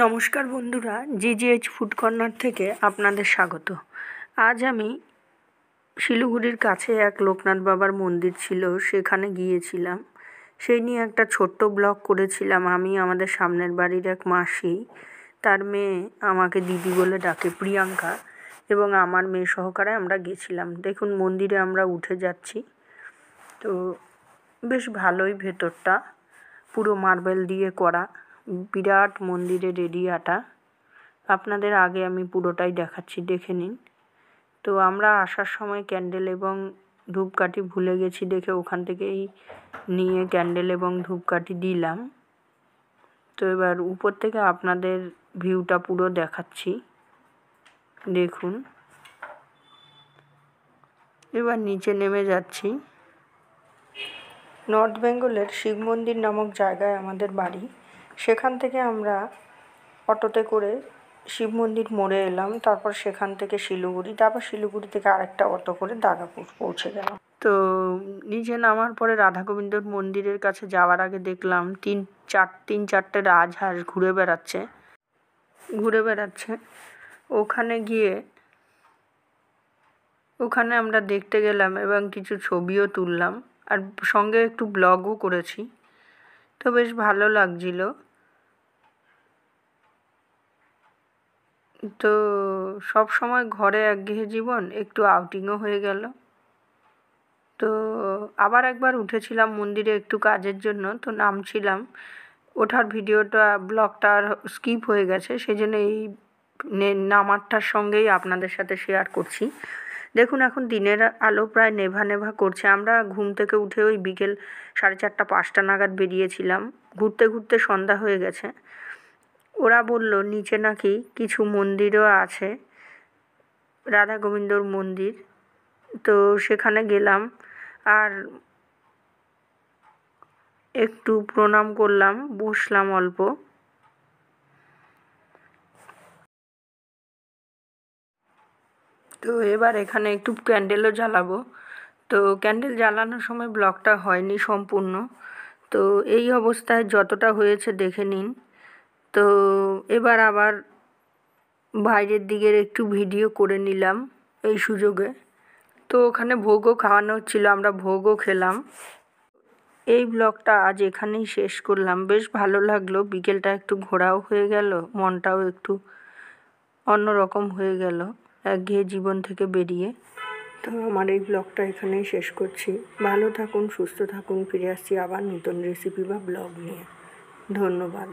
নমস্কার বন্ধুরা, জিজিএইচ food corner থেকে আপনাদের স্বাগত। আজ আমি শিলিগুড়ির কাছে এক লোকনাথ বাবার মন্দির ছিল, সেখানে গিয়েছিলাম। সেই নিয়ে একটা ছোট্ট ব্লগ করেছিলাম। আমি আমাদের সামনের বাড়ির এক মাসি, তার মেয়ে আমাকে দিদি বলে ডাকে, প্রিয়াঙ্কা, এবং আমার মেয়ে সহকারে আমরা গেছিলাম। দেখুন, মন্দিরে আমরা উঠে যাচ্ছি। তো বেশ ভালোই ভেতরটা, পুরো মার্বেল দিয়ে করা, বিরাট মন্দিরের এরিয়াটা। আপনাদের আগে আমি পুরোটাই দেখাচ্ছি, দেখে নিন। তো আমরা আসার সময় ক্যান্ডেল এবং ধূপকাঠি ভুলে গেছি দেখে ওখান থেকেই নিয়ে ক্যান্ডেল এবং ধূপকাঠি দিলাম। তো এবার উপর থেকে আপনাদের ভিউটা পুরো দেখাচ্ছি, দেখুন। এবার নিচে নেমে যাচ্ছি। নর্থ বেঙ্গলের শিব মন্দির নামক জায়গায় আমাদের বাড়ি। সেখান থেকে আমরা অটোতে করে শিব মন্দির মোড়ে এলাম, তারপর সেখান থেকে শিলিগুড়ি, তারপর শিলিগুড়ি থেকে আরেকটা অটো করে দাদাপুর পৌঁছে গেলাম। তো নিচে নামার পরে রাধা গোবিন্দর মন্দিরের কাছে যাওয়ার আগে দেখলাম তিন চারটে রাজহাঁস ঘুরে বেড়াচ্ছে। ওখানে আমরা দেখতে গেলাম এবং কিছু ছবিও তুললাম, আর সঙ্গে একটু ব্লগও করেছি। তো বেশ ভালো লাগছিল। তো সব সময় ঘরে একঘেয়ে জীবন, একটু আউটিংও হয়ে গেল। তো আবার একবার উঠেছিলাম মন্দিরে একটু কাজের জন্য, তো নামছিলাম। ওঠার ব্লগটা স্কিপ হয়ে গেছে, সেই জন্য এই নামারটার সঙ্গেই আপনাদের সাথে শেয়ার করছি। দেখুন, এখন দিনের আলো প্রায় নেভা করছে। আমরা ঘুম থেকে উঠে ওই বিকেল 4:30-5টা নাগাদ বেরিয়েছিলাম। ঘুরতে ঘুরতে সন্ধ্যা হয়ে গেছে। ওরা বলল নিচে নাকি কিছু মন্দিরও আছে, রাধা গোবিন্দর মন্দির। তো সেখানে গেলাম আর একটু প্রণাম করলাম, বসলাম অল্প। তো এবার এখানে একটু ক্যান্ডেলও জ্বালাবো। তো ক্যান্ডেল জ্বালানোর সময় ব্লগটা হয়নি সম্পূর্ণ। তো এই অবস্থায় যতটা হয়েছে দেখে নিন। তো এবার আবার বাইরের দিকের একটু ভিডিও করে নিলাম এই সুযোগে। তো ওখানে ভোগও খাওয়ানো হচ্ছিলো, আমরা ভোগও খেলাম। এই ব্লগটা আজ এখানেই শেষ করলাম। বেশ ভালো লাগলো, বিকেলটা একটু ঘোরাও হয়ে গেল, মনটাও একটু অন্যরকম হয়ে গেল একঘেয়ে জীবন থেকে বেরিয়ে। তো আমার এই ব্লগটা এখানেই শেষ করছি। ভালো থাকুন, সুস্থ থাকুন। ফিরে আসছি আবার নতুন রেসিপি বা ব্লগ নিয়ে। ধন্যবাদ।